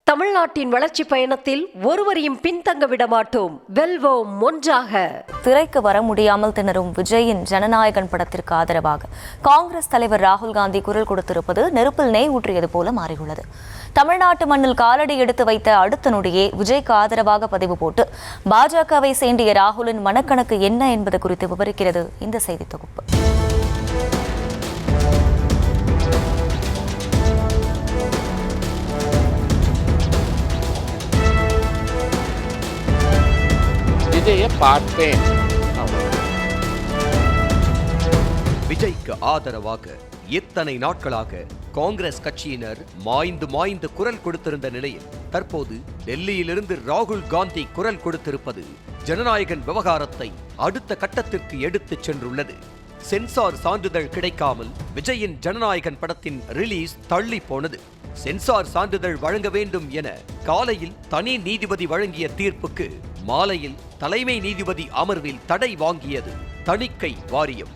தமிழ்நாட்டின் வளர்ச்சி பயணத்தில் ஒருவரையும் பின்தங்க விட மாட்டோம், வெல்வோம் ஒன்றாக. திரைக்கு வர முடியாமல் திணறும் விஜயின் ஜனநாயகன் படத்திற்கு ஆதரவாக காங்கிரஸ் தலைவர் ராகுல் காந்தி குரல் கொடுத்திருப்பது நெருப்பில் நெய் ஊற்றியது போல மாறியுள்ளது. தமிழ்நாட்டு மண்ணில் காலடி எடுத்து வைத்த அடுத்த நொடியே விஜய்க்கு ஆதரவாக பதிவு போட்டு பாஜகவை சேண்டிய ராகுலின் மனக்கணக்கு என்ன என்பது குறித்து விவரிக்கிறது இந்த செய்தி தொகுப்பு. விஜய்க்கு ஆதரவாக இத்தனை நாட்களாக காங்கிரஸ் கட்சியினர் மாய்ந்து குரல் கொடுத்திருந்த நிலையில் தற்போது டெல்லியிலிருந்து ராகுல் காந்தி குரல் கொடுத்திருப்பது ஜனநாயகன் விவகாரத்தை அடுத்த கட்டத்திற்கு எடுத்துச் சென்றுள்ளது. சென்சார் சான்றிதழ் கிடைக்காமல் விஜயின் ஜனநாயகன் படத்தின் ரிலீஸ் தள்ளி போனது. சென்சார் சான்றிதழ் வழங்க வேண்டும் என காலையில் தனி நீதிபதி வழங்கிய தீர்ப்புக்கு மாலையில் தலைமை நீதிபதி அமர்வில் தடை வாங்கியது தணிக்கை வாரியம்.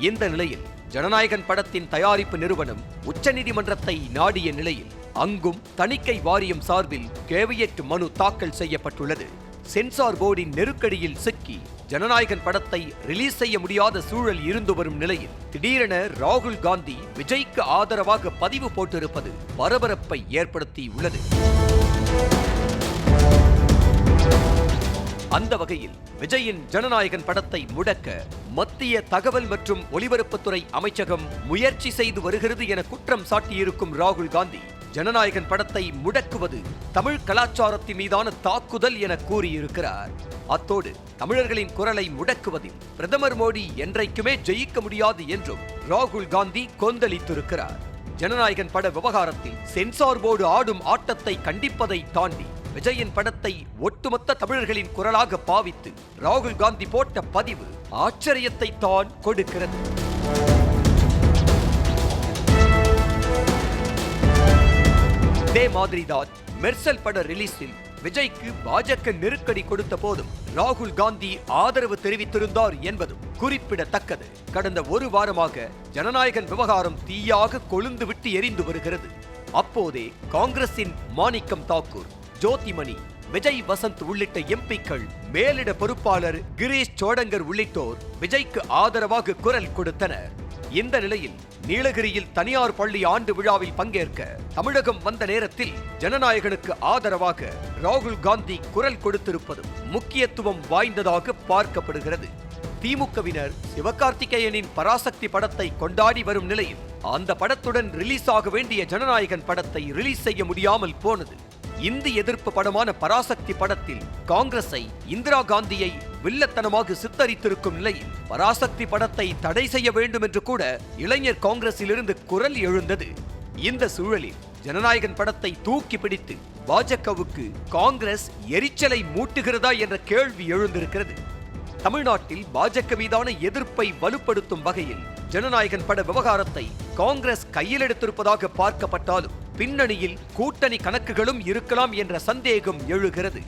இந்த நிலையில் ஜனநாயகன் படத்தின் தயாரிப்பு நிறுவனம் உச்சநீதிமன்றத்தை நாடிய நிலையில் அங்கும் தணிக்கை வாரியம் சார்பில் கேவியட் மனு தாக்கல் செய்யப்பட்டுள்ளது. சென்சார் போர்டின் நெருக்கடியில் சிக்கி ஜனநாயகன் படத்தை ரிலீஸ் செய்ய முடியாத சூழல் இருந்து வரும் நிலையில் திடீரென ராகுல் காந்தி விஜய்க்கு ஆதரவாக பதிவு போட்டிருப்பது பரபரப்பை ஏற்படுத்தியுள்ளது. அந்த வகையில் விஜயின் ஜனநாயகன் படத்தை முடக்க மத்திய தகவல் மற்றும் ஒலிபரப்புத்துறை அமைச்சகம் முயற்சி செய்து வருகிறது என குற்றம் சாட்டியிருக்கும் ராகுல் காந்தி ஜனநாயகன் படத்தை முடக்குவது தமிழ் கலாச்சாரத்தின் மீதான தாக்குதல் என கூறியிருக்கிறார். அத்தோடு தமிழர்களின் குரலை முடக்குவதில் பிரதமர் மோடி என்றைக்குமே ஜெயிக்க முடியாது என்றும் ராகுல் காந்தி கொந்தளித்திருக்கிறார். ஜனநாயகன் பட விவகாரத்தில் சென்சார் போர்டு ஆடும் ஆட்டத்தை கண்டிப்பதை தாண்டி விஜயின் படத்தை ஒட்டுமொத்த தமிழர்களின் குரலாக பாவித்து ராகுல் காந்தி போட்ட பதிவு ஆச்சரியத்தை தான் கொடுக்கிறது. இதே மாதிரிதான் மெர்சல் பட ரிலீஸில் விஜய்க்கு பாஜக நெருக்கடி கொடுத்த போதும் ராகுல் காந்தி ஆதரவு தெரிவித்திருந்தார் என்பதும் குறிப்பிடத்தக்கது. கடந்த ஒரு வாரமாக ஜனநாயகன் விவகாரம் தீயாக கொழுந்து விட்டு எரிந்து வருகிறது. அப்போதே காங்கிரசின் மாணிக்கம் தாக்கூர், ஜோதிமணி, விஜய் வசந்த் உள்ளிட்ட எம்பிக்கள், மேலிட பொறுப்பாளர் கிரீஷ் சோடங்கர் உள்ளிட்டோர் விஜய்க்கு ஆதரவாக குரல் கொடுத்தனர். இந்த நிலையில் நீலகிரியில் தனியார் பள்ளி ஆண்டு விழாவில் பங்கேற்க தமிழகம் வந்த நேரத்தில் ஜனநாயகனுக்கு ஆதரவாக ராகுல் காந்தி குரல் கொடுத்திருப்பதும் முக்கியத்துவம் வாய்ந்ததாக பார்க்கப்படுகிறது. திமுகவினர் சிவகார்த்திகேயனின் பராசக்தி படத்தை கொண்டாடி வரும் நிலையில் அந்த படத்துடன் ரிலீஸ் ஆக வேண்டிய ஜனநாயகன் படத்தை ரிலீஸ் செய்ய முடியாமல் போனது. இந்தி எதிர்ப்பு படமான பராசக்தி படத்தில் காங்கிரஸை, இந்திரா காந்தியை வில்லத்தனமாக சித்தரித்திருக்கும் நிலையில் பராசக்தி படத்தை தடை செய்ய வேண்டும் என்று கூட இளைஞர் காங்கிரஸிலிருந்து குரல் எழுந்தது. இந்த சூழலில் ஜனநாயகன் படத்தை தூக்கி பிடித்து பாஜகவுக்கு காங்கிரஸ் எரிச்சலை மூட்டுகிறதா என்ற கேள்வி எழுந்திருக்கிறது. தமிழ்நாட்டில் பாஜக மீதான எதிர்ப்பை வலுப்படுத்தும் வகையில் ஜனநாயகன் பட விவகாரத்தை காங்கிரஸ் கையில் எடுத்திருப்பதாக பார்க்கப்பட்டாலும் பின்னணியில் கூட்டணி கணக்குகளும் இருக்கலாம் என்ற சந்தேகம் எழுகிறது.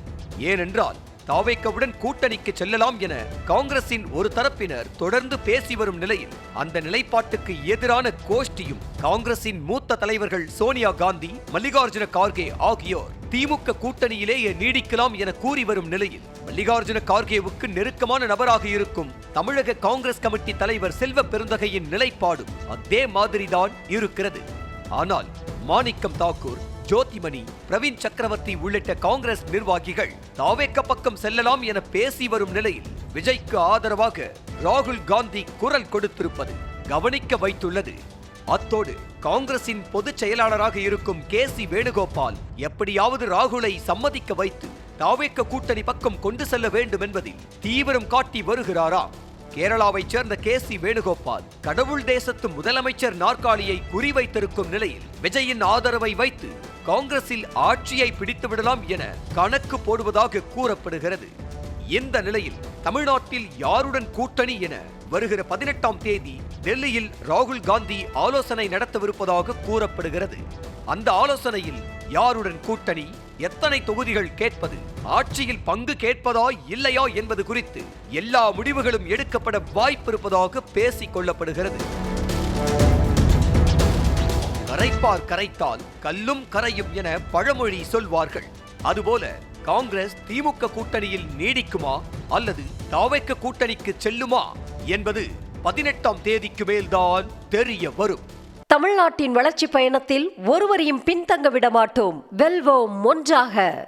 ஏனென்றால் தாவேக்கவுடன் கூட்டணிக்கு செல்லலாம் என காங்கிரசின் ஒரு தரப்பினர் தொடர்ந்து பேசி வரும் நிலையில் அந்த நிலைப்பாட்டுக்கு எதிரான கோஷ்டியும் காங்கிரசின் மூத்த தலைவர்கள் சோனியா காந்தி, மல்லிகார்ஜுன கார்கே ஆகியோர் திமுக கூட்டணியிலேயே நீடிக்கலாம் என கூறி வரும் நிலையில் மல்லிகார்ஜுன கார்கேவுக்கு நெருக்கமான நபராக இருக்கும் தமிழக காங்கிரஸ் கமிட்டி தலைவர் செல்வ பெருந்தகையின் நிலைப்பாடும் அதே மாதிரிதான் இருக்கிறது. ஆனால் மாணிக்கம் தாக்கூர், ஜோதிமணி, பிரவீன் சக்கரவர்த்தி உள்ளிட்ட காங்கிரஸ் நிர்வாகிகள் தாவேக்க பக்கம் செல்லலாம் என பேசி வரும் நிலையில் விஜய்க்கு ஆதரவாக ராகுல் காந்தி குரல் கொடுத்திருப்பது கவனிக்க வைத்துள்ளது. அத்தோடு காங்கிரசின் பொதுச் செயலாளராக இருக்கும் KC வேணுகோபால் எப்படியாவது ராகுலை சம்மதிக்க வைத்து தாவேக்க கூட்டணி பக்கம் கொண்டு செல்ல வேண்டும் என்பதில் தீவிரம் காட்டி வருகிறாராம். கேரளாவைச் சேர்ந்த KC வேணுகோபால் கடவுள் தேசத்து முதலமைச்சர் நாற்காலியை குறிவைத்திருக்கும் நிலையில் விஜயின் ஆதரவை வைத்து காங்கிரஸில் ஆட்சியை பிடித்து விடலாம் என கணக்கு போடுவதாக கூறப்படுகிறது. இந்த நிலையில் தமிழ்நாட்டில் யாருடன் கூட்டணி என வருகிற 18ஆம் தேதி டெல்லியில் ராகுல் காந்தி ஆலோசனை நடத்தவிருப்பதாக கூறப்படுகிறது. அந்த ஆலோசனையில் யாருடன் கூட்டணி, எத்தனை தொகுதிகள் கேட்பது, ஆட்சியில் பங்கு கேட்பதா இல்லையா என்பது குறித்து எல்லா முடிவுகளும் எடுக்கப்பட வாய்ப்பிருப்பதாக பேசிக் கொள்ளப்படுகிறது. கரைப்பார் கரைத்தால் கல்லும் கரையும் என பழமொழி சொல்வார்கள். அதுபோல காங்கிரஸ் திமுக கூட்டணியில் நீடிக்குமா அல்லது தாவேக்க கூட்டணிக்கு செல்லுமா என்பது 18ஆம் தேதிக்கு மேல்தான் தெரிய வரும். தமிழ்நாட்டின் வளர்ச்சி பயணத்தில் ஒருவரையும் பின்தங்க விட மாட்டோம். வெல்வோம் ஒன்றாக.